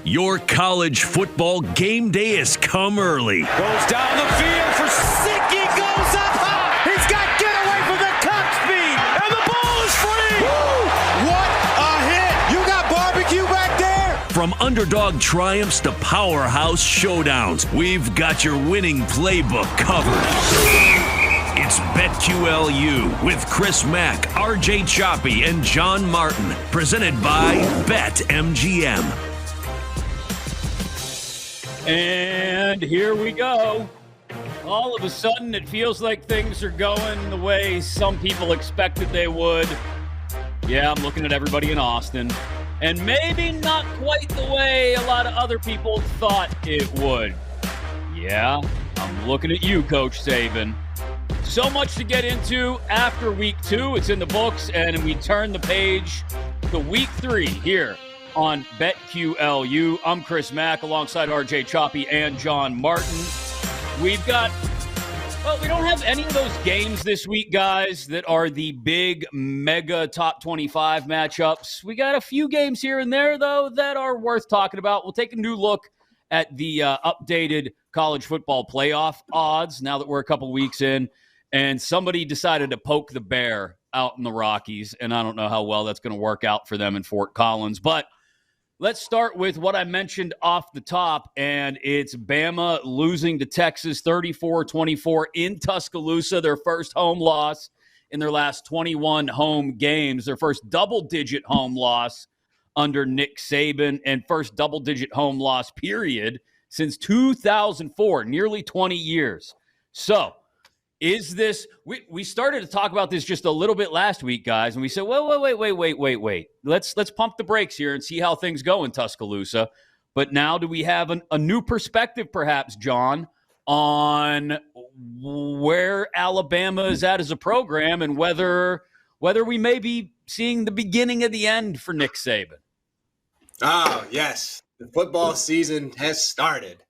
Your college football game day has come early. Goes down the field for Sicky, goes up high. He's got get away from the top speed, and the ball is free. Woo! What a hit. You got barbecue back there. From underdog triumphs to powerhouse showdowns, we've got your winning playbook covered. It's BetQLU with Chris Mack, RJ Choppy, and John Martin, presented by BetMGM. And here we go. All of a sudden, it feels like things are going the way some people expected they would. Yeah, I'm looking at everybody in Austin. And maybe not quite the way a lot of other people thought it would. Yeah, I'm looking at you, Coach Saban. So much to get into after week 2. It's in the books, and we turn the page to week 3 here on BetQLU. I'm Chris Mack alongside RJ Choppy and John Martin. We've got, well, we don't have any of those games this week, guys, that are the big mega top 25 matchups. We got a few games here and there, though, that are worth talking about. We'll take a new look at the updated college football playoff odds now that we're a couple weeks in. And somebody decided to poke the bear out in the Rockies, and I don't know how well that's going to work out for them in Fort Collins. But let's start with what I mentioned off the top, and it's Bama losing to Texas 34-24 in Tuscaloosa, their first home loss in their last 21 home games, their first double-digit home loss under Nick Saban, and first double-digit home loss, period, since 2004, nearly 20 years. So, is this – we started to talk about this just a little bit last week, guys, and we said, wait. Let's pump the brakes here and see how things go in Tuscaloosa. But now do we have a new perspective, perhaps, John, on where Alabama is at as a program and whether we may be seeing the beginning of the end for Nick Saban? Oh, yes. The football season has started.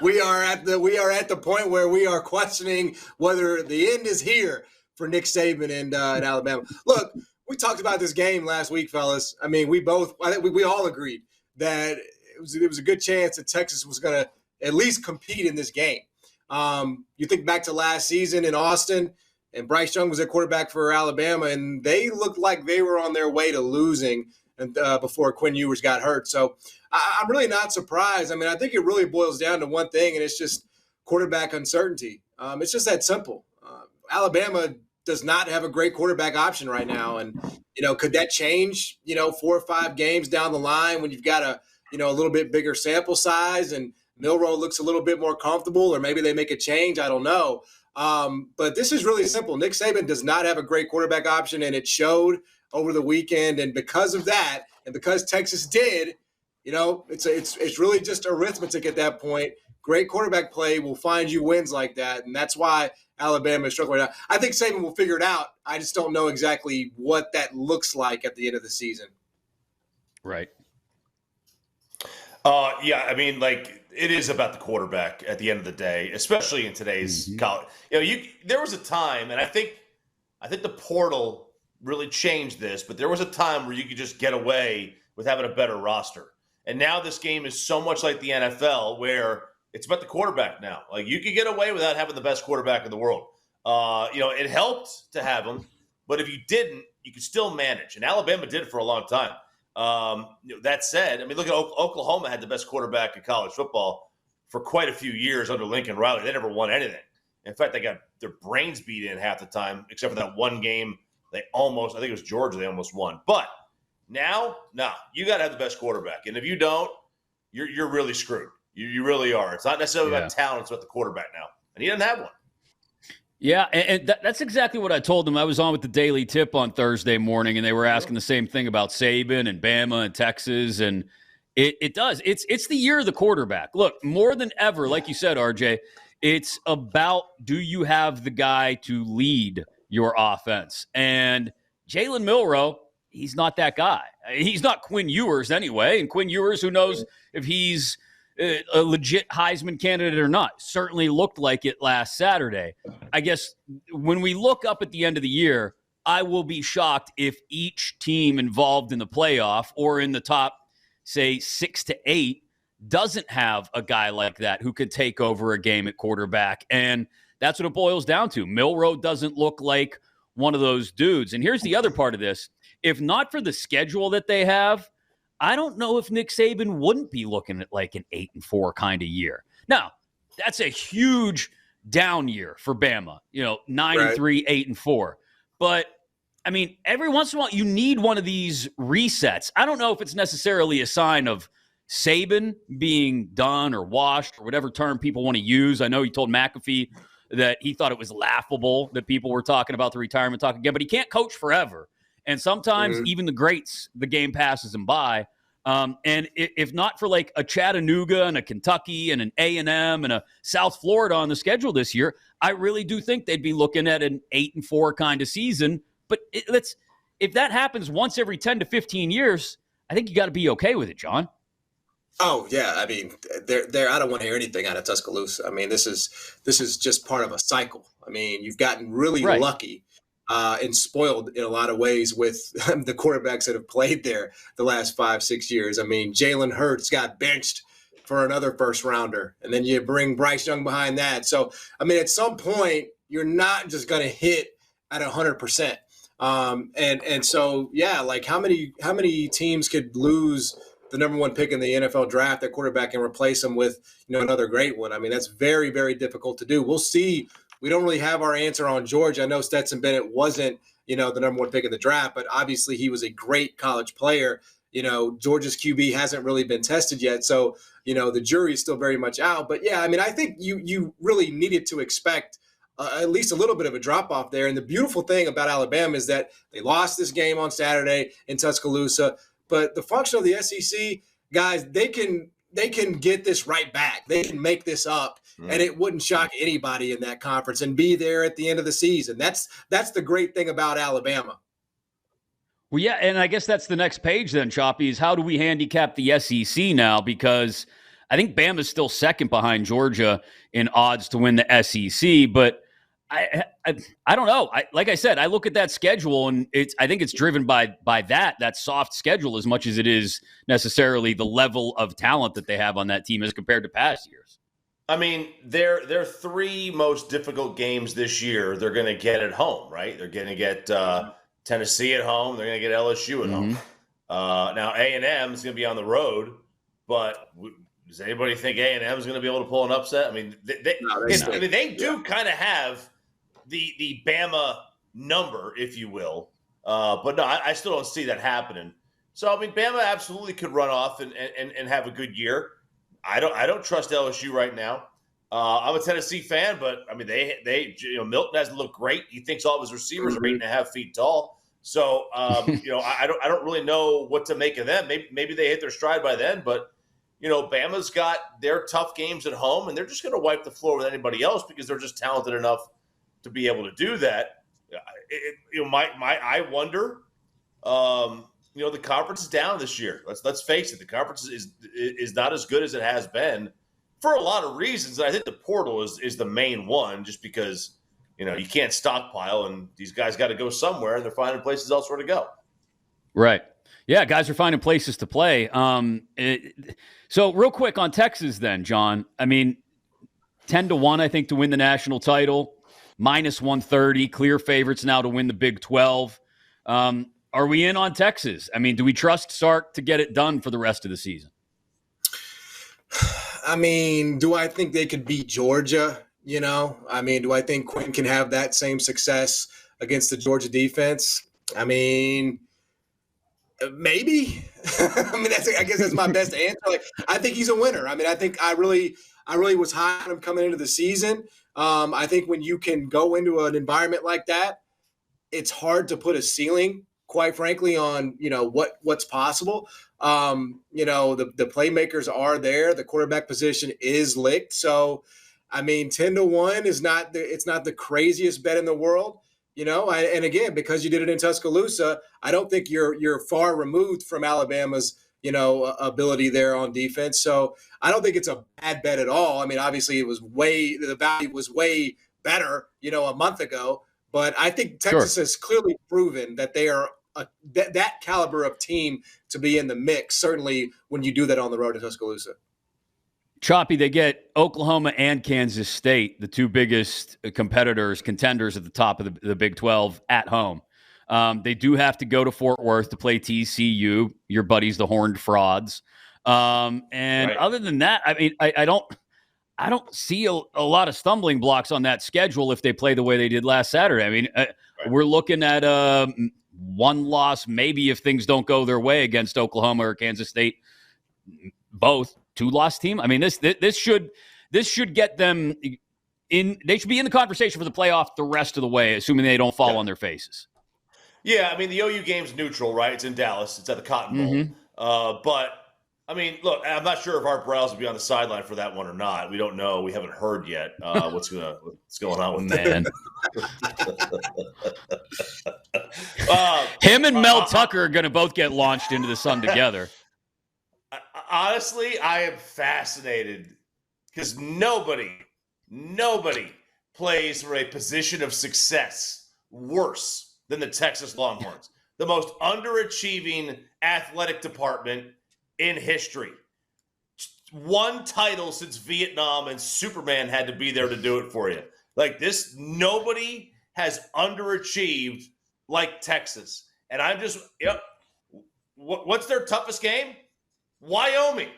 We are at the point where we are questioning whether the end is here for Nick Saban and Alabama. Look, we talked about this game last week, fellas. I mean, I think we all agreed that it was a good chance that Texas was going to at least compete in this game. You think back to last season in Austin, and Bryce Young was at quarterback for Alabama, and they looked like they were on their way to losing before Quinn Ewers got hurt. So I'm really not surprised. I mean, I think it really boils down to one thing, and it's just quarterback uncertainty. It's just that simple. Alabama does not have a great quarterback option right now. And, could that change, 4 or 5 games down the line when you've got a little bit bigger sample size and Milroe looks a little bit more comfortable, or maybe they make a change? I don't know. But this is really simple. Nick Saban does not have a great quarterback option, and it showed over the weekend. And because of that, and because Texas did, it's really just arithmetic at that point. Great quarterback play will find you wins like that, and that's why Alabama is struggling right now. I think Saban will figure it out. I just don't know exactly what that looks like at the end of the season. Right. Yeah, I mean, it is about the quarterback at the end of the day, especially in today's college. There was a time, and I think the portal really changed this, but there was a time where you could just get away with having a better roster. And now this game is so much like the NFL where it's about the quarterback now. Like, you could get away without having the best quarterback in the world. It helped to have him, but if you didn't, you could still manage. And Alabama did it for a long time. That said, I mean, look at Oklahoma had the best quarterback in college football for quite a few years under Lincoln Riley. They never won anything. In fact, they got their brains beat in half the time, except for that one game. I think it was Georgia, they almost won. But now, you got to have the best quarterback. And if you don't, you're really screwed. You really are. It's not necessarily about talent. It's about the quarterback now. And he doesn't have one. Yeah, and that's exactly what I told them. I was on with the Daily Tip on Thursday morning, and they were asking the same thing about Saban and Bama and Texas. And it does. It's the year of the quarterback. Look, more than ever, like you said, RJ, it's about, do you have the guy to lead your offense? And Jalen Milroe, he's not that guy. He's not Quinn Ewers anyway. And Quinn Ewers, who knows if he's a legit Heisman candidate or not, certainly looked like it last Saturday. I guess when we look up at the end of the year, I will be shocked if each team involved in the playoff or in the top say 6 to 8, doesn't have a guy like that who could take over a game at quarterback. And that's what it boils down to. Milroe doesn't look like one of those dudes. And here's the other part of this. If not for the schedule that they have, I don't know if Nick Saban wouldn't be looking at like an 8-4 kind of year. Now, that's a huge down year for Bama, 9-3, 8-4. But I mean, every once in a while, you need one of these resets. I don't know if it's necessarily a sign of Saban being done or washed or whatever term people want to use. I know he told McAfee that he thought it was laughable that people were talking about the retirement talk again, but he can't coach forever. And sometimes even the greats, the game passes them by. And if not for like a Chattanooga and a Kentucky and an A&M and a South Florida on the schedule this year, I really do think they'd be looking at an 8-4 kind of season. But if that happens once every 10 to 15 years, I think you got to be okay with it, John. Oh yeah, I mean, I don't want to hear anything out of Tuscaloosa. I mean, this is just part of a cycle. I mean, you've gotten really lucky and spoiled in a lot of ways with the quarterbacks that have played there the last 5-6 years. I mean, Jalen Hurts got benched for another first rounder, and then you bring Bryce Young behind that. So, I mean, at some point, you're not just going to hit at 100%. And so, yeah, like how many teams could lose the number one pick in the NFL draft, that quarterback, and replace them with, another great one? I mean, that's very, very difficult to do. We'll see. We don't really have our answer on Georgia. I know Stetson Bennett wasn't, the number one pick in the draft, but obviously he was a great college player. Georgia's QB hasn't really been tested yet. So, the jury is still very much out. But yeah, I mean, I think you really needed to expect at least a little bit of a drop-off there. And the beautiful thing about Alabama is that they lost this game on Saturday in Tuscaloosa. But the function of the SEC, guys, they can get this right back. They can make this up, and it wouldn't shock anybody in that conference and be there at the end of the season. That's the great thing about Alabama. Well, yeah, and I guess that's the next page then, Choppy, is how do we handicap the SEC now? Because I think Bama's still second behind Georgia in odds to win the SEC, but I don't know. Like I said, I look at that schedule, and I think it's driven by that soft schedule as much as it is necessarily the level of talent that they have on that team as compared to past years. I mean, their three most difficult games this year, they're going to get at home, right? They're going to get Tennessee at home. They're going to get LSU at home. Now, A&M is going to be on the road, but does anybody think A&M is going to be able to pull an upset? I mean, they do kind of have the Bama number, if you will. But no, I still don't see that happening. So, I mean, Bama absolutely could run off and have a good year. I don't trust LSU right now. I'm a Tennessee fan, but I mean, they Milton hasn't looked great. He thinks all of his receivers are 8.5 feet tall. So, I don't really know what to make of them. Maybe they hit their stride by then, but Bama's got their tough games at home, and they're just going to wipe the floor with anybody else because they're just talented enough to be able to do that. I wonder. The conference is down this year. Let's face it. The conference is not as good as it has been for a lot of reasons. And I think the portal is the main one, just because you can't stockpile, and these guys got to go somewhere, and they're finding places elsewhere to go. Right. Yeah, guys are finding places to play. So real quick on Texas then, John. I mean, 10-1, I think, to win the national title. -130, clear favorites now to win the Big 12. Are we in on Texas? I mean, do we trust Sark to get it done for the rest of the season? I mean, do I think they could beat Georgia? I mean, do I think Quinn can have that same success against the Georgia defense? I mean, maybe. I mean, I guess that's my best answer. Like, I think he's a winner. I mean, I really was high on him coming into the season. I think when you can go into an environment like that, it's hard to put a ceiling, quite frankly, on what's possible. The playmakers are there. The quarterback position is licked. So, I mean, 10-1 is not the craziest bet in the world. And again, because you did it in Tuscaloosa, I don't think you're far removed from Alabama's ability there on defense. So I don't think it's a bad bet at all. I mean, obviously the value was way better, a month ago. But I think Texas has clearly proven that they are that caliber of team to be in the mix, certainly when you do that on the road to Tuscaloosa. Choppy, they get Oklahoma and Kansas State, the two biggest contenders at the top of the Big 12 at home. They do have to go to Fort Worth to play TCU, your buddies, the Horned Frauds. And other than that, I mean, I don't see a lot of stumbling blocks on that schedule if they play the way they did last Saturday. I mean, we're looking at one loss, maybe if things don't go their way against Oklahoma or Kansas State, both. Two-loss team. I mean, this should get them in. They should be in the conversation for the playoff the rest of the way, assuming they don't fall on their faces. Yeah, I mean, the OU game's neutral, right? It's in Dallas. It's at the Cotton Bowl. But I mean, look, I'm not sure if Art Browse will be on the sideline for that one or not. We don't know. We haven't heard yet what's going on with man. Him and Mel Tucker are going to both get launched into the sun together. Honestly, I am fascinated because nobody plays for a position of success worse than the Texas Longhorns, the most underachieving athletic department in history. One title since Vietnam, and Superman had to be there to do it for you. Like this, nobody has underachieved like Texas. And I'm just, what's their toughest game? Wyoming.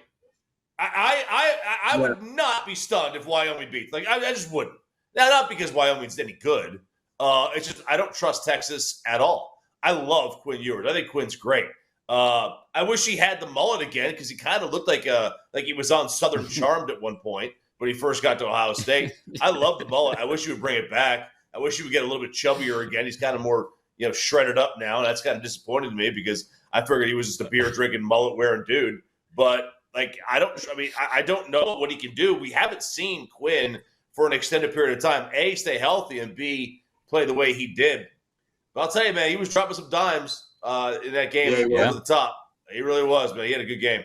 I would not be stunned if Wyoming beats. Like I just wouldn't. Now, not because Wyoming's any good. It's just I don't trust Texas at all. I love Quinn Ewers. I think Quinn's great. I wish he had the mullet again because he kind of looked like he was on Southern Charmed at one point when he first got to Ohio State. I love the mullet. I wish he would bring it back. I wish he would get a little bit chubbier again. He's kind of more shredded up now. And that's kind of disappointing to me because I figured he was just a beer drinking, mullet wearing dude. But I don't know what he can do. We haven't seen Quinn for an extended period of time. A, stay healthy, and B, play the way he did. But I'll tell you, man, he was dropping some dimes in that game over the top. He really was, man. He had a good game.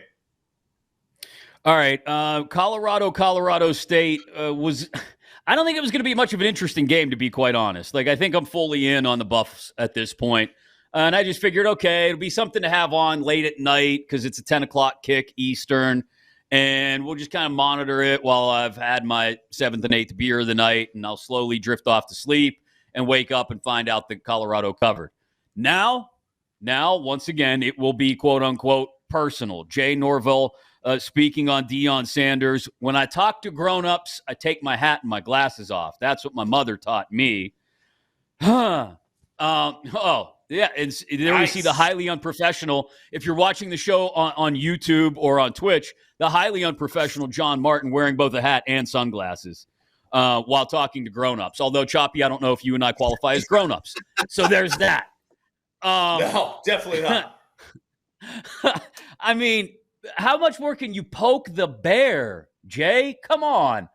All right. Colorado State was – I don't think it was going to be much of an interesting game, to be quite honest. I think I'm fully in on the Buffs at this point. And I just figured, okay, it'll be something to have on late at night because it's a 10 o'clock kick Eastern. And we'll just kind of monitor it while I've had my 7th and 8th beer of the night. And I'll slowly drift off to sleep and wake up and find out that Colorado covered. Now, once again, it will be quote-unquote personal. Jay Norvell speaking on Deion Sanders. When I talk to grown-ups, I take my hat and my glasses off. That's what my mother taught me. Yeah, and there we see the highly unprofessional. If you're watching the show on YouTube or on Twitch, the highly unprofessional John Martin wearing both a hat and sunglasses while talking to grown-ups. Although, Choppy, I don't know if you and I qualify as grown-ups. So there's that. No, definitely not. I mean, how much more can you poke the bear, Jay? Come on.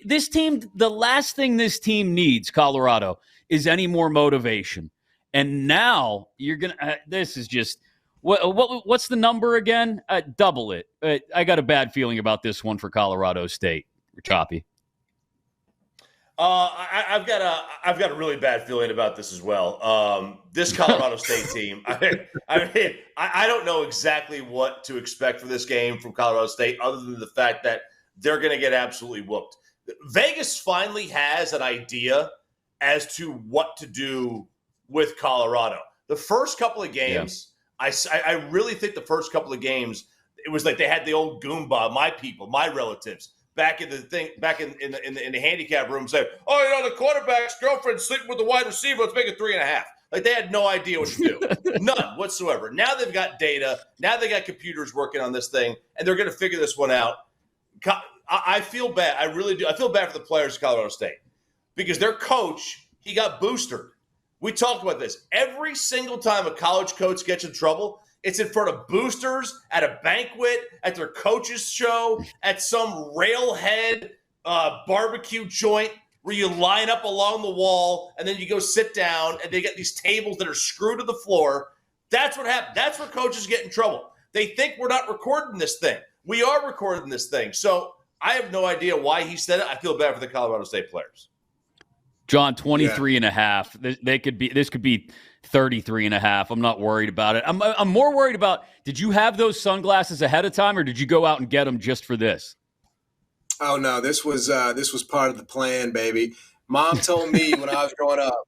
This team, the last thing this team needs, Colorado, is any more motivation. And now you're going to this is just what's the number again? Double it. I got a bad feeling about this one for Colorado State. Choppy. I've got a really bad feeling about this as well. This Colorado State team, I don't know exactly what to expect for this game from Colorado State other than the fact that they're going to get absolutely whooped. Vegas finally has an idea as to what to do with Colorado. The first couple of games, I really think the first couple of games, it was like they had the old Goomba, my people, my relatives, back in the handicap room saying, the quarterback's girlfriend's sleeping with the wide receiver, let's make it 3.5. Like they had no idea what to do. None whatsoever. Now they've got data. Now they got computers working on this thing, and they're going to figure this one out. I feel bad. I really do. I feel bad for the players of Colorado State because their coach, he got boosted. We talked about this. Every single time a college coach gets in trouble, it's in front of boosters, at a banquet, at their coach's show, at some railhead barbecue joint where you line up along the wall and then you go sit down and they get these tables that are screwed to the floor. That's what happened. That's where coaches get in trouble. They think we're not recording this thing. We are recording this thing. So I have no idea why he said it. I feel bad for the Colorado State players. John, 23 and a half. This could be 33.5. I'm not worried about it. I'm more worried about, did you have those sunglasses ahead of time, or did you go out and get them just for this? Oh no, this was part of the plan, baby. Mom told me when I was growing up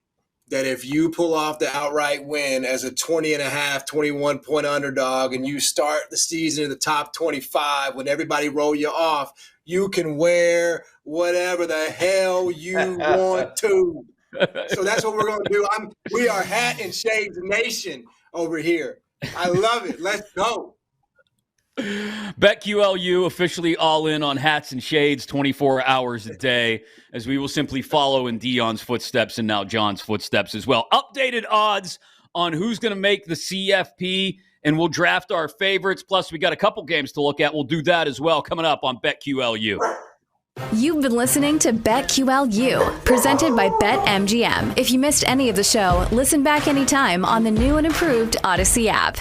that if you pull off the outright win as a 20.5, 21-point underdog, and you start the season in the top 25, when everybody roll you off, you can wear whatever the hell you want to. So that's what we're going to do. We are Hat and Shades Nation over here. I love it. Let's go. BetQLU officially all in on hats and shades 24 hours a day, as we will simply follow in Dion's footsteps and now John's footsteps as well. Updated odds on who's going to make the CFP, and we'll draft our favorites. Plus, we got a couple games to look at. We'll do that as well coming up on BetQLU. You've been listening to BetQLU, presented by BetMGM. If you missed any of the show, listen back anytime on the new and improved Odyssey app.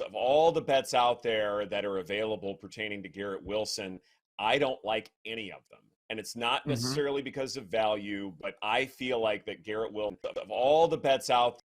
Of all the bets out there that are available pertaining to Garrett Wilson, I don't like any of them. And it's not necessarily because of value, but I feel like that Garrett Wilson, of all the bets out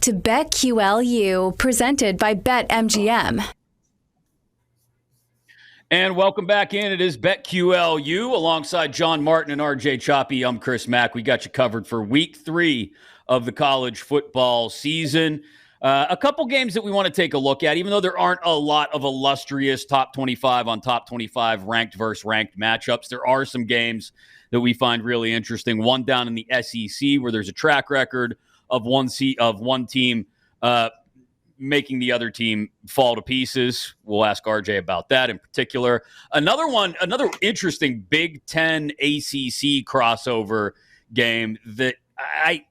to BetQLU, presented by BetMGM. And welcome back in. It is BetQLU alongside John Martin and RJ Choppy. I'm Chris Mack. We got you covered for week 3 of the college football season. A couple games that we want to take a look at, even though there aren't a lot of illustrious top 25 on top 25 ranked versus ranked matchups. There are some games that we find really interesting. One down in the SEC where there's a track record of one team making the other team fall to pieces. We'll ask RJ about that in particular. Another interesting Big Ten ACC crossover game that I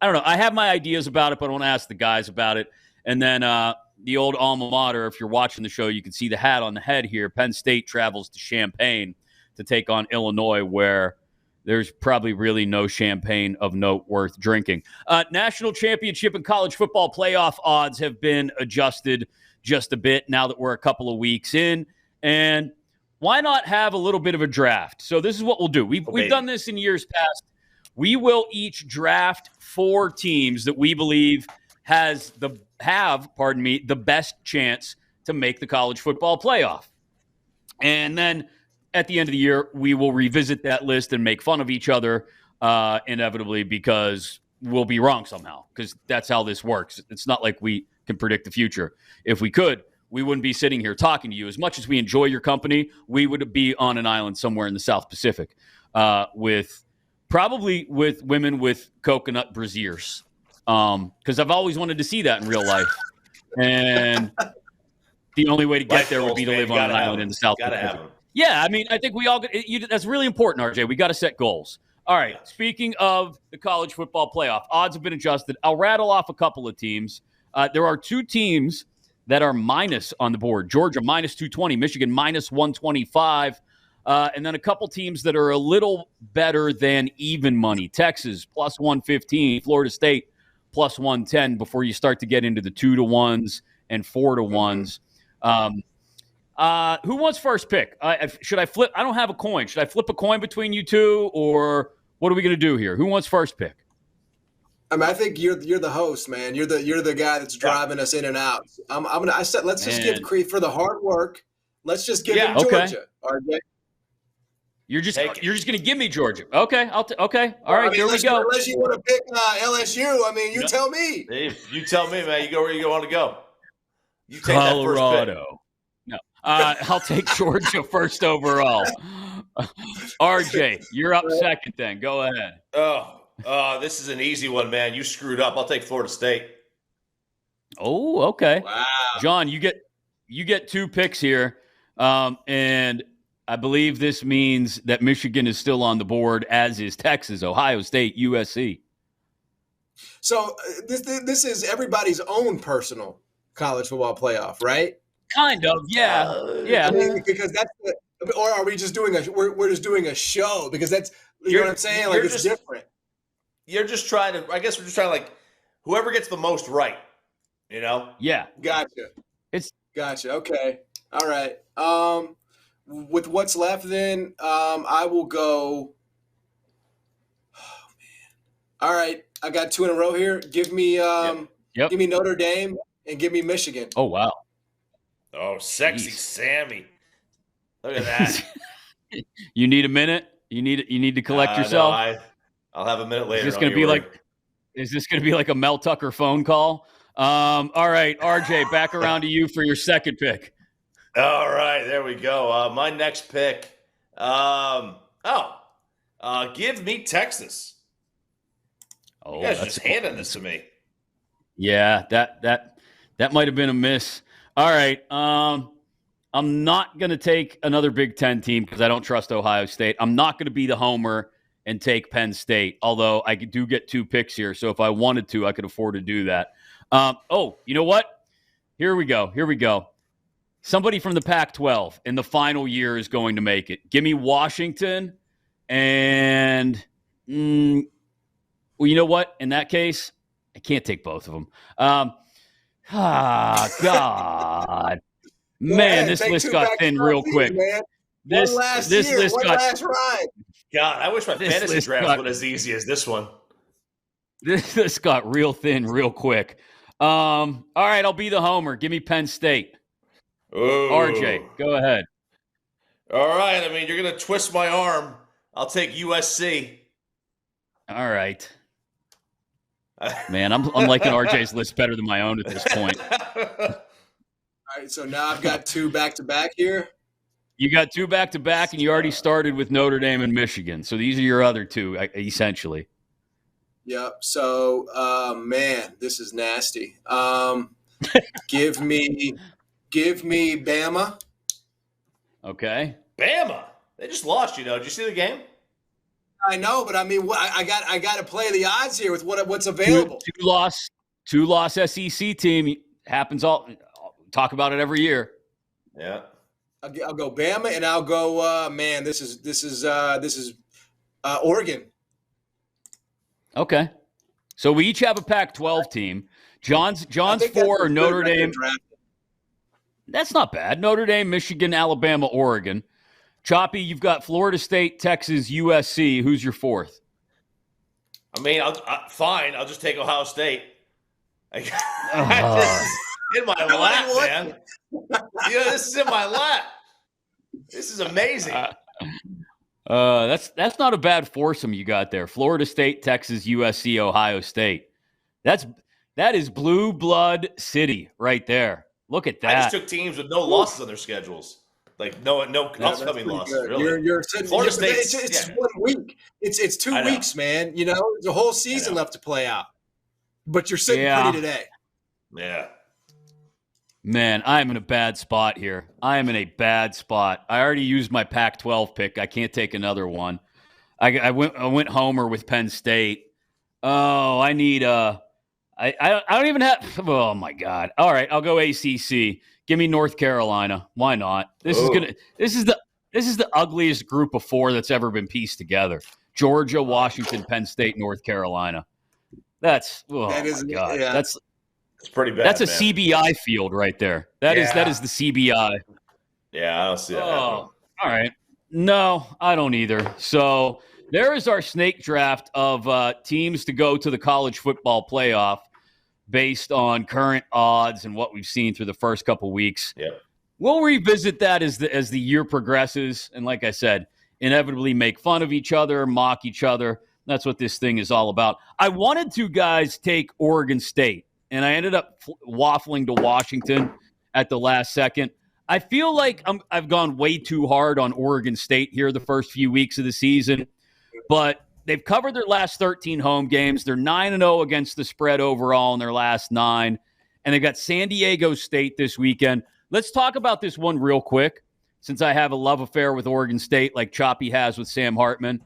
don't know. I have my ideas about it, but I want to ask the guys about it. And then the old alma mater, if you're watching the show, you can see the hat on the head here. Penn State travels to Champaign to take on Illinois, where there's probably really no champagne of note worth drinking. National championship and college football playoff odds have been adjusted just a bit now that we're a couple of weeks in. And why not have a little bit of a draft? So this is what we'll do. We've done this in years past. We will each draft 4 teams that we believe have the best chance to make the college football playoff. And then at the end of the year, we will revisit that list and make fun of each other inevitably, because we'll be wrong somehow, because that's how this works. It's not like we can predict the future. If we could, we wouldn't be sitting here talking to you. As much as we enjoy your company, we would be on an island somewhere in the South Pacific probably with women with coconut brassiers, because I've always wanted to see that in real life. And the only way to get there would be to live on an island in the South Pacific. Yeah, I mean, I think we all that's really important, RJ. We got to set goals. All right, Speaking of the college football playoff, odds have been adjusted. I'll rattle off a couple of teams. There are 2 teams that are minus on the board. Georgia, minus 220. Michigan, minus 125. And then a couple teams that are a little better than even money. Texas, plus 115. Florida State, plus 110 before you start to get into the 2-to-1s and 4-to-1s. Who wants first pick? Should I flip? I don't have a coin. Should I flip a coin between you two, or what are we going to do here? Who wants first pick? I mean, I think you're the host, man. You're the guy that's driving us in and out. Let's just give Creed for the hard work. Let's just give him Georgia, RJ. You're just going to give me Georgia. Okay, okay. All right, here we go. Unless you want to pick LSU, I mean, you tell me. Hey, you tell me, man. You go where you want to go. You take Colorado. that first pick. No, I'll take Georgia first overall. RJ, you're up second. Then go ahead. This is an easy one, man. You screwed up. I'll take Florida State. Oh, okay. Wow. John, you get 2 picks here, and I believe this means that Michigan is still on the board, as is Texas, Ohio State, USC. So this is everybody's own personal college football playoff, right? Kind of, yeah, yeah. I mean, because or are we just doing we're just doing a show, because that's you know what I'm saying? Like, it's different. You're just trying to. I guess we're just trying to, like, whoever gets the most right. You know? Yeah. Gotcha. Gotcha. Okay. All right. With what's left, then I will go. Oh man! All right, I got 2 in a row here. Give me give me Notre Dame and give me Michigan. Oh wow! Oh, sexy Sammy! Look at that. You need a minute. You need to collect yourself. No, I'll have a minute later. Is this going to be like a Mel Tucker phone call? All right, RJ, back around to you for your second pick. All right, there we go. My next pick. Give me Texas. Oh, you guys are just handing this to me. Yeah, that might have been a miss. All right, I'm not going to take another Big Ten team because I don't trust Ohio State. I'm not going to be the homer and take Penn State, although I do get 2 picks here. So if I wanted to, I could afford to do that. You know what? Here we go. Somebody from the Pac-12 in the final year is going to make it. Give me Washington and you know what? In that case, I can't take both of them. God. Man, this list got thin real quick. This list got. Last ride. God, I wish my fantasy draft was as easy as this one. This got real thin real quick. All right, I'll be the homer. Give me Penn State. Ooh. RJ, go ahead. All right. I mean, you're going to twist my arm. I'll take USC. All right. Man, I'm liking RJ's list better than my own at this point. All right, so now I've got 2 back-to-back here. You got 2 back-to-back, and you already started with Notre Dame and Michigan. So these are your other 2, essentially. Yep. So, man, this is nasty. Give me Bama. Okay. Bama. They just lost, Did you see the game? I know, but I mean, I got to play the odds here with what's available. Two loss SEC team happens all. Talk about it every year. Yeah. I'll go Bama, and I'll go. Man, this is Oregon. Okay. So we each have a Pac-12 team. John's 4 Notre Dame. That's not bad. Notre Dame, Michigan, Alabama, Oregon. Choppy, you've got Florida State, Texas, USC. Who's your 4th? I mean, fine. I'll just take Ohio State. In my lap, man. This is in my lap. This is amazing. That's not a bad foursome you got there. Florida State, Texas, USC, Ohio State. That is blue blood city right there. Look at that. I just took teams with no losses on their schedules. Like no upcoming losses. Really. You're sitting, Florida State. It's 1 week. It's 2 weeks, man. There's a whole season left to play out. But you're sitting pretty today. Yeah. Man, I'm in a bad spot here. I am in a bad spot. I already used my Pac-12 pick. I can't take another one. I went homer with Penn State. Oh, I need I don't even have. Oh my God! All right, I'll go ACC. Give me North Carolina. Why not? This is the ugliest group of 4 that's ever been pieced together. Georgia, Washington, Penn State, North Carolina. God. Yeah. That's pretty bad. That's a man. CBI field right there. That is the CBI. Yeah, I don't see that happening. All right. No, I don't either. So there is our snake draft of teams to go to the college football playoff based on current odds and what we've seen through the first couple weeks. Yeah. We'll revisit that as the year progresses. And like I said, inevitably make fun of each other, mock each other. That's what this thing is all about. I wanted to, guys, take Oregon State, and I ended up waffling to Washington at the last second. I feel like I've gone way too hard on Oregon State here the first few weeks of the season, but they've covered their last 13 home games. They're 9-0 against the spread overall in their last 9, and they've got San Diego State this weekend. Let's talk about this one real quick, since I have a love affair with Oregon State like Choppy has with Sam Hartman.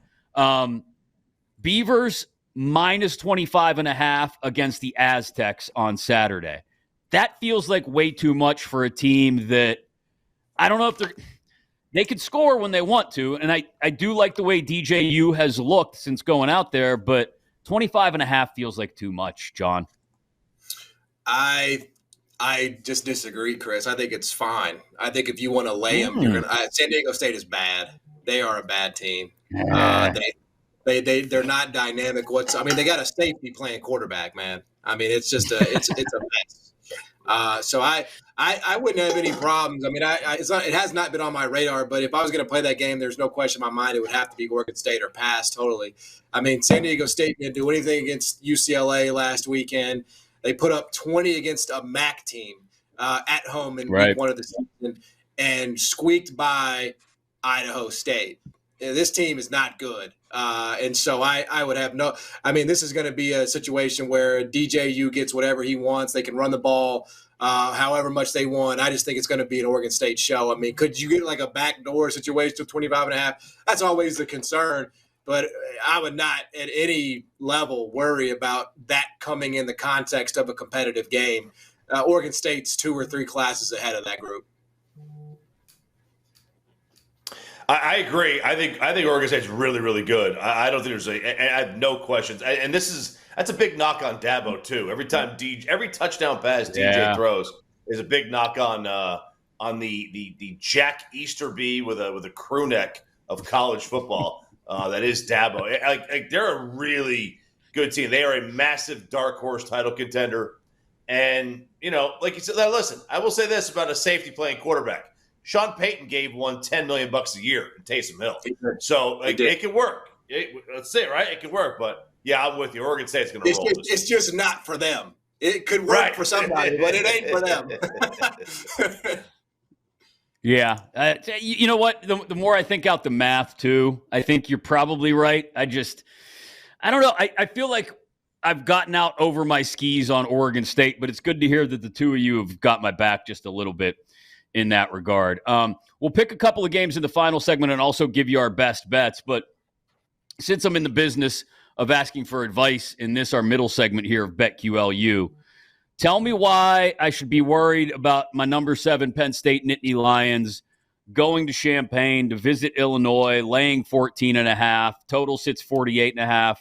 Beavers minus 25.5 against the Aztecs on Saturday. That feels like way too much for a team that I don't know if they could score when they want to. And I do like the way DJU has looked since going out there, but 25.5 feels like too much, John. I just disagree, Chris. I think it's fine. I think if you want to lay them, San Diego State is bad. They are a bad team. They're not dynamic. They got a safety playing quarterback, man. I mean, it's just it's a mess. So I wouldn't have any problems. I mean, it has not been on my radar, but if I was going to play that game, there's no question in my mind it would have to be Oregon State or pass totally. I mean, San Diego State didn't do anything against UCLA last weekend. They put up 20 against a Mack team at home in week 1 of the season and squeaked by Idaho State. This team is not good. And so I would have this is going to be a situation where DJU gets whatever he wants. They can run the ball however much they want. I just think it's going to be an Oregon State show. I mean, could you get like a backdoor situation to 25.5? That's always the concern. But I would not at any level worry about that coming in the context of a competitive game. Oregon State's 2 or 3 classes ahead of that group. I agree. I think Oregon State's really, really good. I don't think I have no questions. And that's a big knock on Dabo too. Every touchdown pass DJ throws is a big knock on the Jack Easterby with a crew neck of college football. That is Dabo. They're a really good team. They are a massive dark horse title contender. And, like you said, now listen, I will say this about a safety playing quarterback. Sean Payton gave one $10 million a year in Taysom Hill. So it can work. Let's say it, right? It can work. But, yeah, I'm with you. Oregon State's going to roll. It's just not for them. It could work for somebody, but it ain't for them. Yeah. You know what? The more I think out the math, too, I think you're probably right. I don't know. I feel like I've gotten out over my skis on Oregon State, but it's good to hear that the two of you have got my back just a little bit in that regard. We'll pick a couple of games in the final segment and also give you our best bets. But since I'm in the business of asking for advice in our middle segment here of BetQLU, tell me why I should be worried about my number 7 Penn State Nittany Lions going to Champaign to visit Illinois, laying 14.5, total sits 48.5.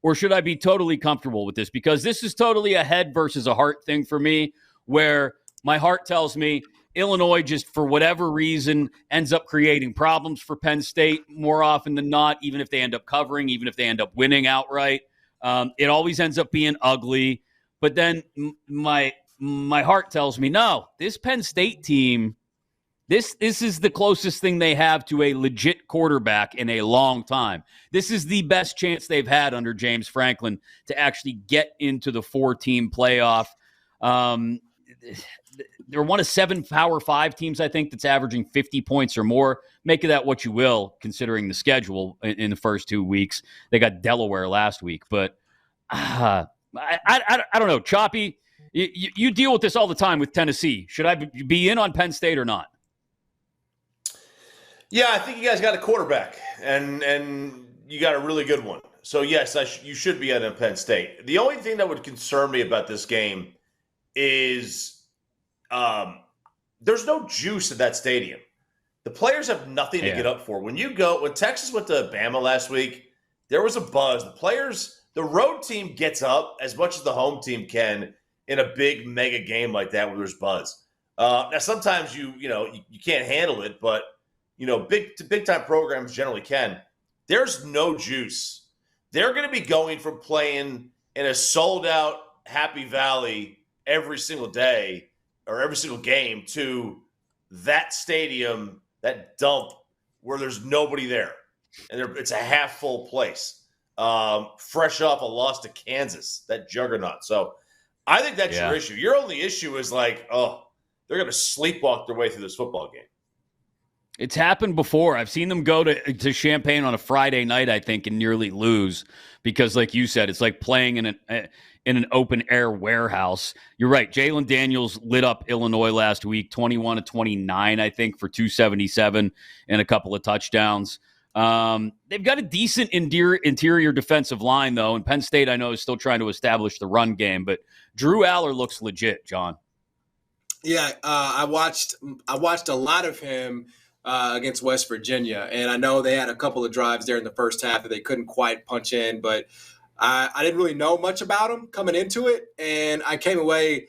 Or should I be totally comfortable with this? Because this is totally a head versus a heart thing for me, where my heart tells me Illinois just, for whatever reason, ends up creating problems for Penn State more often than not, even if they end up covering, even if they end up winning outright. It always ends up being ugly. But then my heart tells me, no, this Penn State team, this is the closest thing they have to a legit quarterback in a long time. This is the best chance they've had under James Franklin to actually get into the 4-team playoff. They're one of 7 Power 5 teams, I think, that's averaging 50 points or more. Make of that what you will, considering the schedule in the first 2 weeks. They got Delaware last week. But I don't know. Choppy, you deal with this all the time with Tennessee. Should I be in on Penn State or not? Yeah, I think you guys got a quarterback, and you got a really good one. So, yes, you should be at Penn State. The only thing that would concern me about this game is there's no juice in that stadium. The players have nothing to get up for. When Texas went to Bama last week, there was a buzz. The road team gets up as much as the home team can in a big mega game like that where there's buzz. Now, sometimes you can't handle it, but big time programs generally can. There's no juice. They're going to be going from playing in a sold out Happy Valley every single day or every single game to that stadium, that dump where there's nobody there. And it's a half full place. Fresh off a loss to Kansas, that juggernaut. So I think that's your issue. Your only issue is they're going to sleepwalk their way through this football game. It's happened before. I've seen them go to Champaign on a Friday night, I think, and nearly lose because, like you said, it's like playing in an open-air warehouse. You're right. Jalen Daniels lit up Illinois last week, 21-29, I think, for 277 and a couple of touchdowns. They've got a decent interior defensive line, though, and Penn State, I know, is still trying to establish the run game, but Drew Aller looks legit, John. Yeah, I watched a lot of him against West Virginia. And I know they had a couple of drives there in the first half that they couldn't quite punch in, but I didn't really know much about him coming into it. And I came away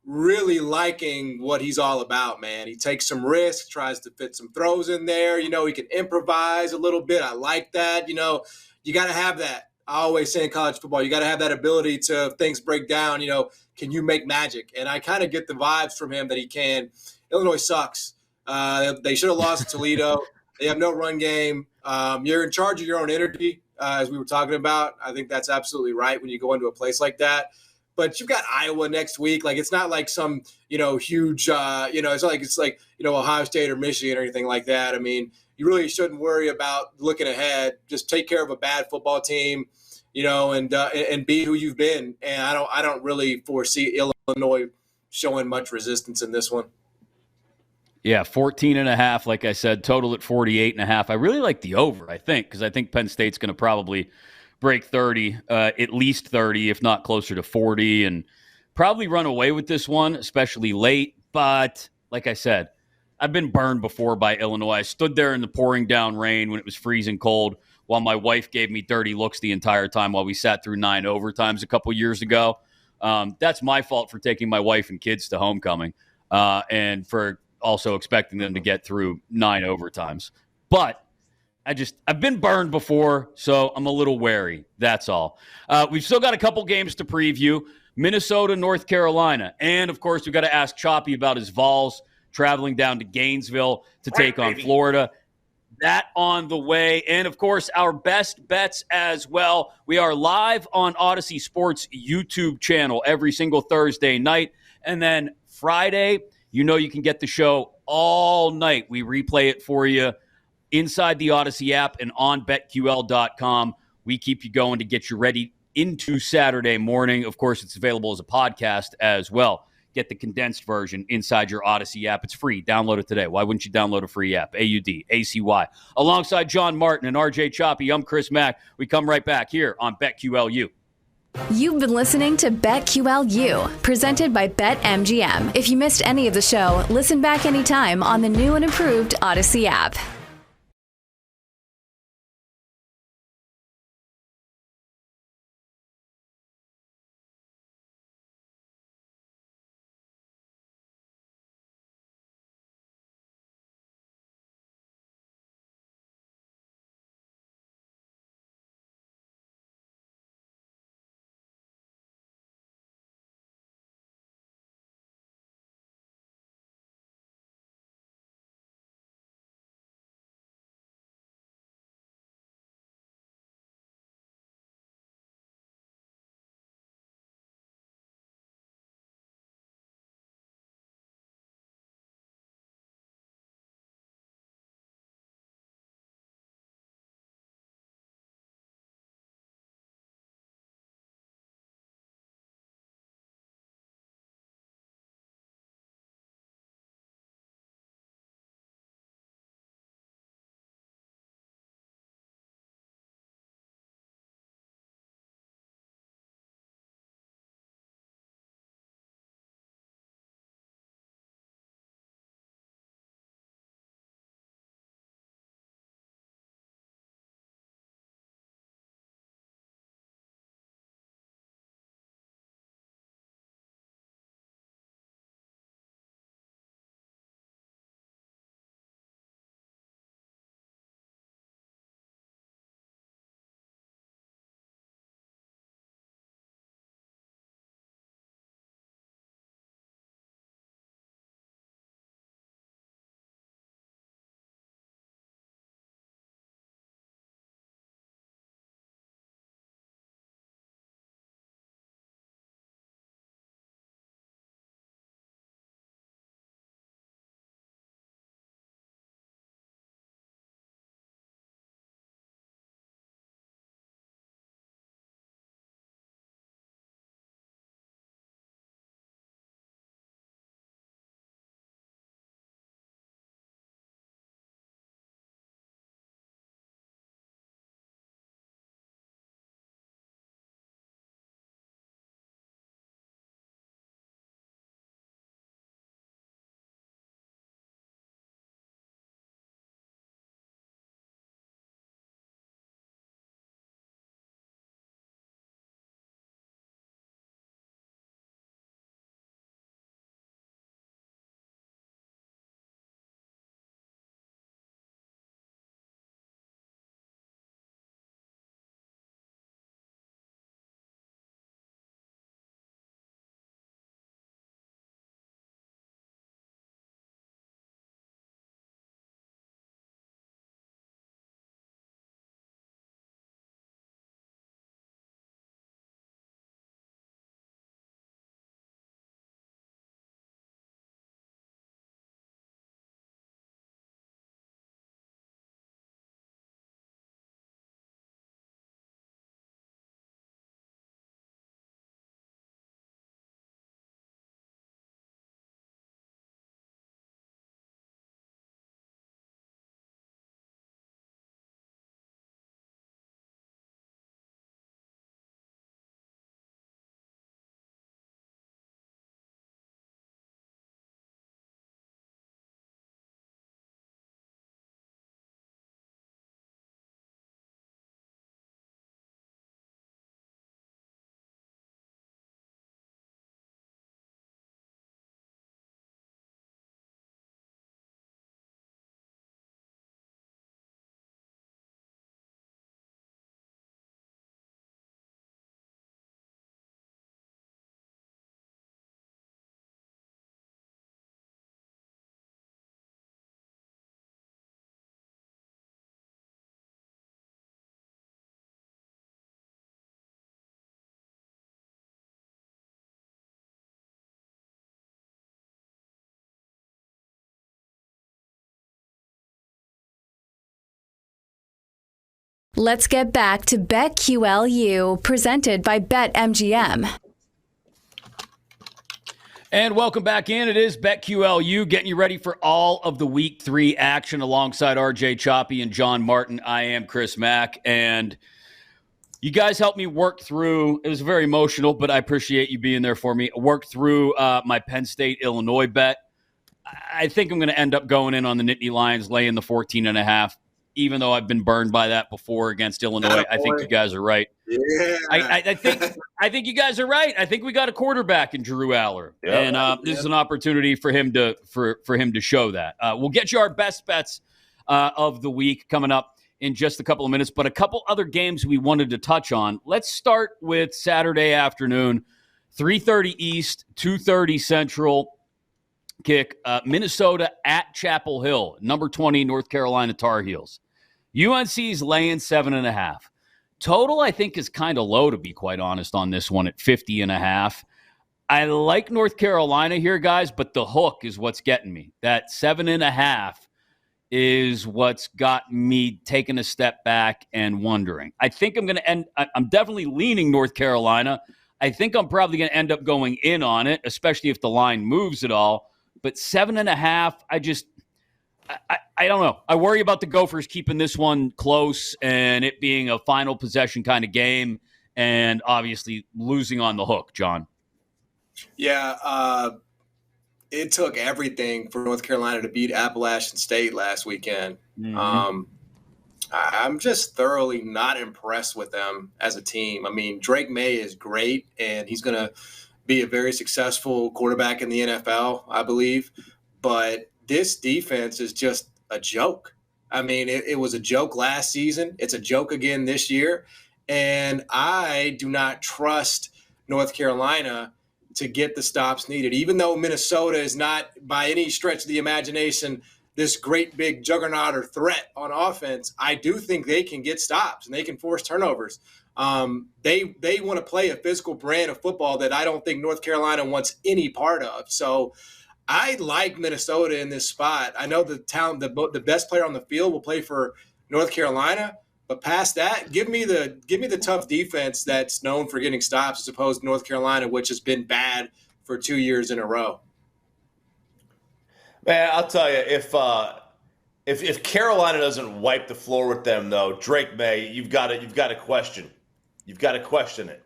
really liking what he's all about, man. He takes some risks, tries to fit some throws in there. He can improvise a little bit. I like that. You got to have that. I always say in college football, you got to have that ability to, if things break down, can you make magic? And I kind of get the vibes from him that he can. Illinois sucks. They should have lost to Toledo. They have no run game. You're in charge of your own energy, as we were talking about. I think that's absolutely right when you go into a place like that. But you've got Iowa next week. It's not like some, huge, it's like Ohio State or Michigan or anything like that. I mean, you really shouldn't worry about looking ahead. Just take care of a bad football team, and be who you've been. And I don't really foresee Illinois showing much resistance in this one. Yeah, 14.5, like I said, total at 48.5. I really like the over, I think, because I think Penn State's going to probably break 30, at least 30, if not closer to 40, and probably run away with this one, especially late. But like I said, I've been burned before by Illinois. I stood there in the pouring down rain when it was freezing cold while my wife gave me dirty looks the entire time while we sat through 9 overtimes a couple years ago. That's my fault for taking my wife and kids to homecoming and for also expecting them to get through 9 overtimes. But I've been burned before, so I'm a little wary. That's all. We've still got a couple games to preview. Minnesota, North Carolina. And, of course, we've got to ask Choppy about his Vols traveling down to Gainesville to take on Florida. That on the way. And, of course, our best bets as well. We are live on Odyssey Sports YouTube channel every single Thursday night. And then Friday, you can get the show all night. We replay it for you inside the Odyssey app and on BetQL.com. We keep you going to get you ready into Saturday morning. Of course, it's available as a podcast as well. Get the condensed version inside your Odyssey app. It's free. Download it today. Why wouldn't you download a free app? AUDACY. Alongside John Martin and RJ Choppy, I'm Chris Mack. We come right back here on BetQLU. You've been listening to BetQLU, presented by BetMGM. If you missed any of the show, listen back anytime on the new and improved Odyssey app. Let's get back to BetQLU, presented by BetMGM. And welcome back in. It is BetQLU, getting you ready for all of the Week 3 action alongside RJ Choppy and John Martin. I am Chris Mack, and you guys helped me work through, it was very emotional, but I appreciate you being there for me, work through my Penn State-Illinois bet. I think I'm going to end up going in on the Nittany Lions, laying the 14.5. Even though I've been burned by that before against Illinois. I think you guys are right. Yeah. I think you guys are right. I think we got a quarterback in Drew Aller. Yeah, and this is an opportunity for him to show that. We'll get you our best bets of the week coming up in just a couple of minutes, but a couple other games we wanted to touch on. Let's start with Saturday afternoon, 3:30 East, 2:30 Central kick. Minnesota at Chapel Hill, number 20 North Carolina Tar Heels. UNC's laying 7.5. Total, I think, is kind of low, to be quite honest, on this one at 50.5. I like North Carolina here, guys, but the hook is what's getting me. That 7.5 is what's got me taking a step back and wondering. I think I'm going to end. I'm definitely leaning North Carolina. I think I'm probably going to end up going in on it, especially if the line moves at all. But 7.5, I don't know. I worry about the Gophers keeping this one close and it being a final possession kind of game and obviously losing on the hook, John. Yeah, it took everything for North Carolina to beat Appalachian State last weekend. Mm-hmm. I'm just thoroughly not impressed with them as a team. I mean, Drake May is great, and he's going to be a very successful quarterback in the NFL, I believe. But this defense is just a joke. I mean, it was a joke last season. It's a joke again this year. And I do not trust North Carolina to get the stops needed. Even though Minnesota is not by any stretch of the imagination this great big juggernaut or threat on offense, I do think they can get stops and they can force turnovers. They want to play a physical brand of football that I don't think North Carolina wants any part of. So I like Minnesota in this spot. I know the best player on the field will play for North Carolina, but past that, give me the tough defense that's known for getting stops as opposed to North Carolina, which has been bad for 2 years in a row. Man, I'll tell you, if Carolina doesn't wipe the floor with them, though, Drake May, you've got to question. You've got to question it.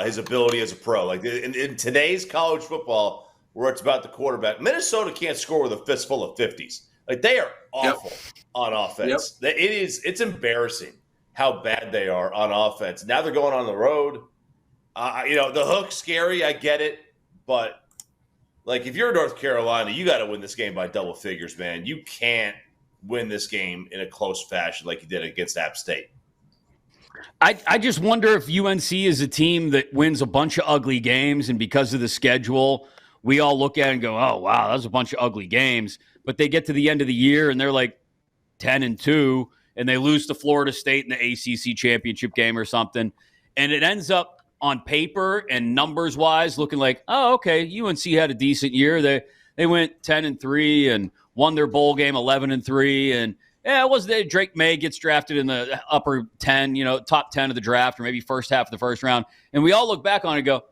His ability as a pro, like in today's college football, where it's about the quarterback, Minnesota can't score with a fistful of 50s. Like, they are awful on offense. Yep. It's embarrassing how bad they are on offense. Now they're going on the road. The hook's scary. I get it, but like, if you're North Carolina, you got to win this game by double figures, man. You can't win this game in a close fashion like you did against App State. I just wonder if UNC is a team that wins a bunch of ugly games, and because of the schedule, we all look at it and go, oh, wow, that was a bunch of ugly games. But they get to the end of the year, and they're like 10-2, and they lose to Florida State in the ACC championship game or something. And it ends up on paper and numbers-wise looking like, oh, okay, UNC had a decent year. They went 10-3 and won their bowl game 11-3. And, yeah, it was that Drake May gets drafted in the upper 10, top 10 of the draft, or maybe first half of the first round. And we all look back on it and go,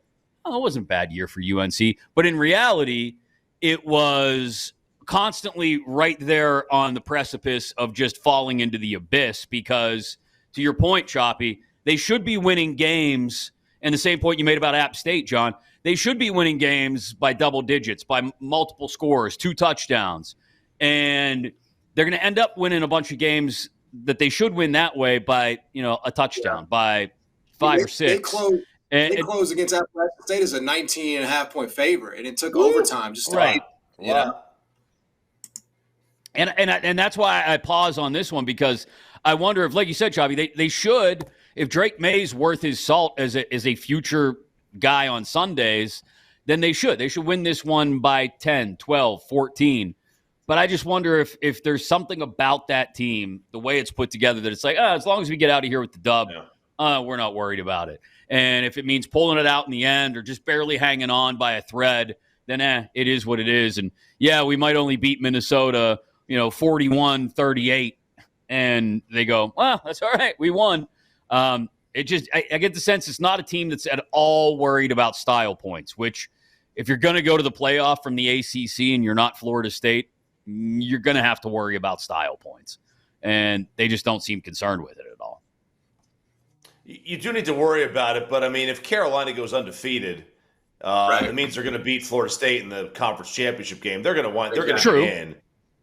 oh, it wasn't a bad year for UNC. But in reality, it was constantly right there on the precipice of just falling into the abyss because, to your point, Choppy, they should be winning games. And the same point you made about App State, John, they should be winning games by double digits, by multiple scores, 2 touchdowns. And they're going to end up winning a bunch of games that they should win that way by, a touchdown, by 5 or 6. They closed against Appalachian State as a 19.5-point favorite, and it took overtime just to right. Yeah. And that's why I pause on this one, because I wonder if, like you said, Choppy, they should, if Drake May's worth his salt as a future guy on Sundays, then they should win this one by 10, 12, 14. But I just wonder if there's something about that team, the way it's put together, that it's like, as long as we get out of here with the dub, we're not worried about it. And if it means pulling it out in the end or just barely hanging on by a thread, then it is what it is. And, yeah, we might only beat Minnesota, 41-38 and they go, well, that's all right. We won. I get the sense it's not a team that's at all worried about style points, which if you're going to go to the playoff from the ACC and you're not Florida State, you're going to have to worry about style points. And they just don't seem concerned with it at all. You do need to worry about it, but I mean, if Carolina goes undefeated, it means they're going to beat Florida State in the conference championship game. They're going to get in.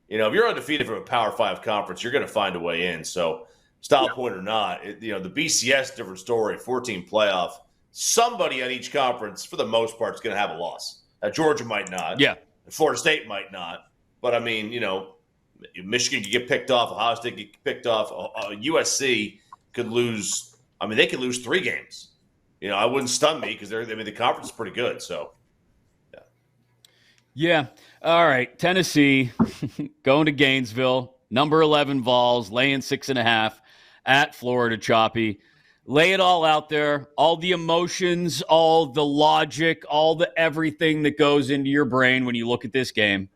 You know, if you're undefeated from a Power 5 conference, you're going to find a way in. So, style point or not, the BCS, different story, 14 playoff. Somebody on each conference, for the most part, is going to have a loss. Now, Georgia might not. Yeah. Florida State might not. But, I mean, Michigan could get picked off. Ohio State could get picked off. USC could lose. I mean, they could lose 3 games. I wouldn't stun me because the conference is pretty good. So, yeah. All right. Tennessee going to Gainesville. Number 11 Vols laying 6.5 at Florida Choppy. Lay it all out there. All the emotions, all the logic, all the everything that goes into your brain when you look at this game.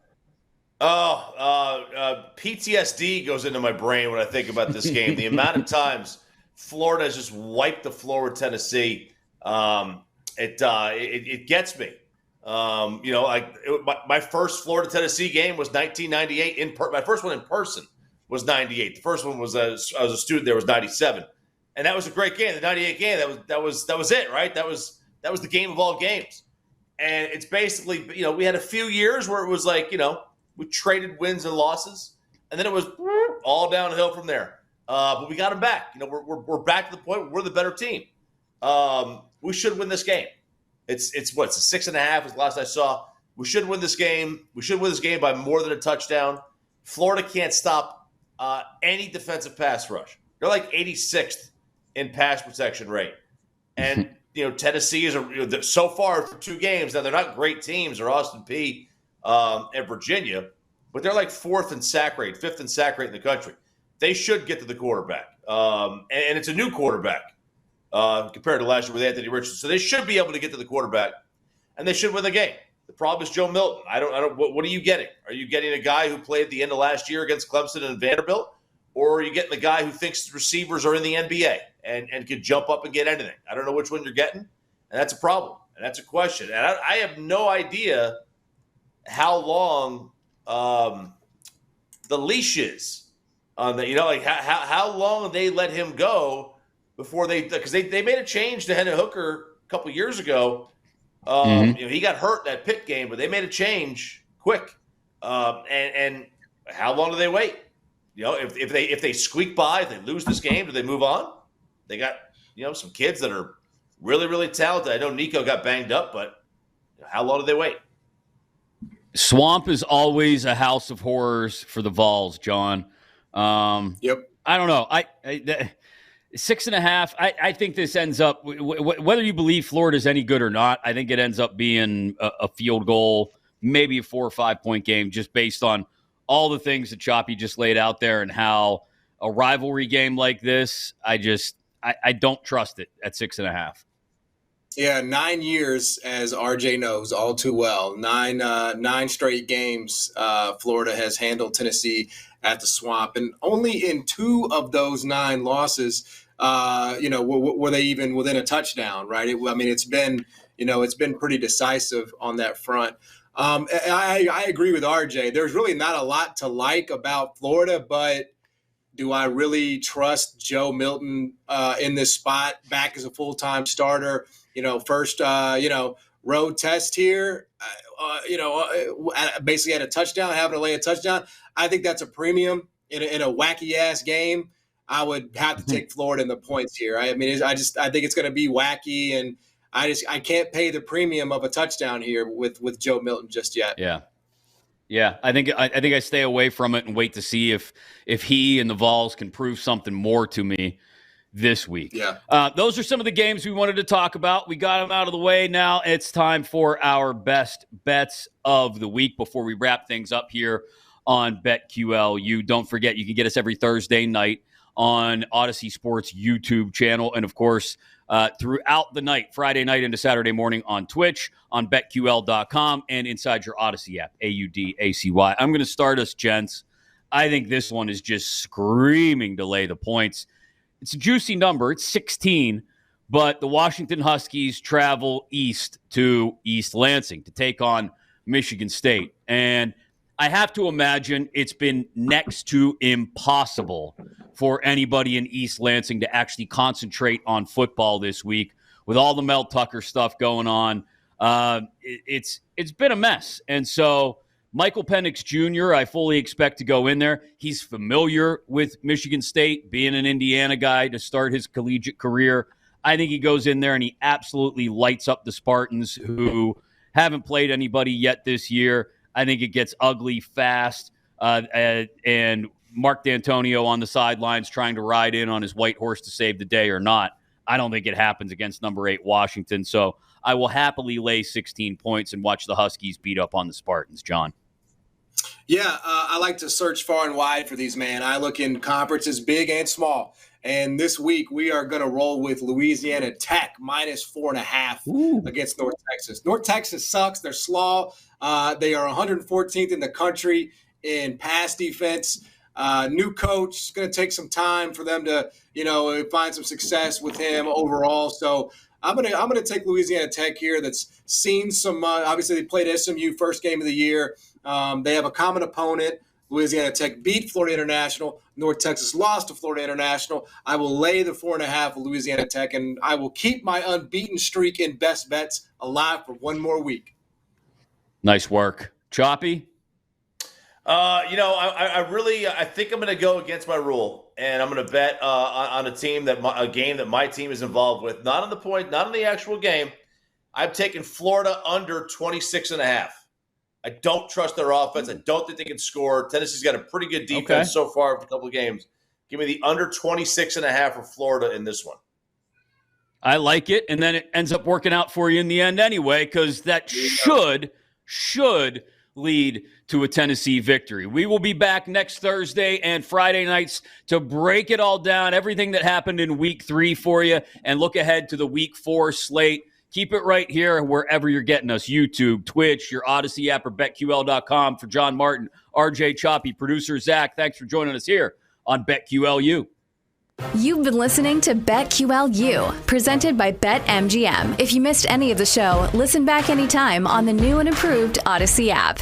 PTSD goes into my brain when I think about this game. The amount of times Florida has just wiped the floor with Tennessee, it gets me. My first Florida Tennessee game was 1998 my first one in person was 98. The first one was I was a student there was 97, and that was a great game. The 98 game that was it, right? That was the game of all games, and it's basically we had a few years where it was like we traded wins and losses, and then it was all downhill from there. But we got them back. We're back to the point where we're the better team. We should win this game. It's a 6.5 is the last I saw. We should win this game. We should win this game by more than a touchdown. Florida can't stop any defensive pass rush. They're like 86th in pass protection rate. And, Tennessee is so far through 2 games. Now, they're not great teams. They're Austin Peay and Virginia, but they're like 4th in sack rate, 5th in sack rate in the country. They should get to the quarterback. And it's a new quarterback. Compared to last year with Anthony Richardson. So they should be able to get to the quarterback, and they should win the game. The problem is Joe Milton. What are you getting? Are you getting a guy who played the end of last year against Clemson and Vanderbilt, or are you getting the guy who thinks the receivers are in the NBA and could jump up and get anything? I don't know which one you're getting, and that's a problem, and that's a question. And I have no idea how long the leash is on the, how long they let him go before because they made a change to Hendon Hooker a couple years ago. He got hurt in that Pitt game, but they made a change quick. And how long do they wait? If they squeak by, if they lose this game, do they move on? They got some kids that are really, really talented. I know Nico got banged up, but how long do they wait? Swamp is always a house of horrors for the Vols, John. Yep. I don't know. 6.5. I think this ends up, whether you believe Florida's any good or not, I think it ends up being a field goal, maybe a 4 or 5 point game, just based on all the things that Choppy just laid out there and how a rivalry game like this, I don't trust it at 6.5. Yeah, 9 years, as RJ knows all too well. Nine straight games Florida has handled Tennessee at the Swamp, and only in 2 of those 9 losses, were they even within a touchdown, right? It's been pretty decisive on that front. I agree with RJ. There's really not a lot to like about Florida, but do I really trust Joe Milton in this spot back as a full-time starter? First, road test here, basically had a touchdown, having to lay a touchdown. I think that's a premium in a wacky-ass game. I would have to take Florida in the points here. I think it's going to be wacky, and I can't pay the premium of a touchdown here with Joe Milton just yet. Yeah. I think I stay away from it and wait to see if he and the Vols can prove something more to me this week. Yeah. Those are some of the games we wanted to talk about. We got them out of the way. Now it's time for our best bets of the week before we wrap things up here on BetQLU. Don't forget, you can get us every Thursday night on Odyssey Sports YouTube channel, and of course throughout the night, Friday night into Saturday morning on Twitch, on BetQL.com, and inside your Odyssey app, AUDACY. I'm going to start us, gents. I think this one is just screaming to lay the points. It's a juicy number. It's 16, but the Washington Huskies travel east to East Lansing to take on Michigan State. And I have to imagine it's been next to impossible for anybody in East Lansing to actually concentrate on football this week with all the Mel Tucker stuff going on. It's been a mess. And so Michael Penix Jr., I fully expect to go in there. He's familiar with Michigan State, being an Indiana guy to start his collegiate career. I think he goes in there and he absolutely lights up the Spartans, who haven't played anybody yet this year. I think it gets ugly fast. And Mark D'Antonio on the sidelines trying to ride in on his white horse to save the day or not. I don't think it happens against number 8 Washington. So I will happily lay 16 points and watch the Huskies beat up on the Spartans, John. Yeah, I like to search far and wide for these, man. I look in conferences big and small. And this week we are going to roll with Louisiana Tech minus 4.5 against North Texas. North Texas sucks. They're slow. They are 114th in the country in pass defense. New coach. It's going to take some time for them to, find some success with him overall. So I'm gonna take Louisiana Tech here. That's seen some. Obviously, they played SMU first game of the year. They have a common opponent. Louisiana Tech beat Florida International. North Texas lost to Florida International. I will lay the 4.5 of Louisiana Tech, and I will keep my unbeaten streak in best bets alive for one more week. Nice work, Choppy. I think I'm going to go against my rule, and I'm going to bet on a game that my team is involved with. Not on the point, not on the actual game. I've taken Florida under 26.5. I don't trust their offense. I don't think they can score. Tennessee's got a pretty good defense so far for a couple of games. Give me the under 26.5 for Florida in this one. I like it, and then it ends up working out for you in the end anyway, because that should lead to a Tennessee victory. We will be back next Thursday and Friday nights to break it all down, everything that happened in Week 3 for you, and look ahead to the Week 4 slate. Keep it right here wherever you're getting us, YouTube, Twitch, your Odyssey app, or BetQL.com. For John Martin, RJ Choppy, producer Zach, thanks for joining us here on BetQLU. You've been listening to BetQLU, presented by BetMGM. If you missed any of the show, listen back anytime on the new and improved Odyssey app.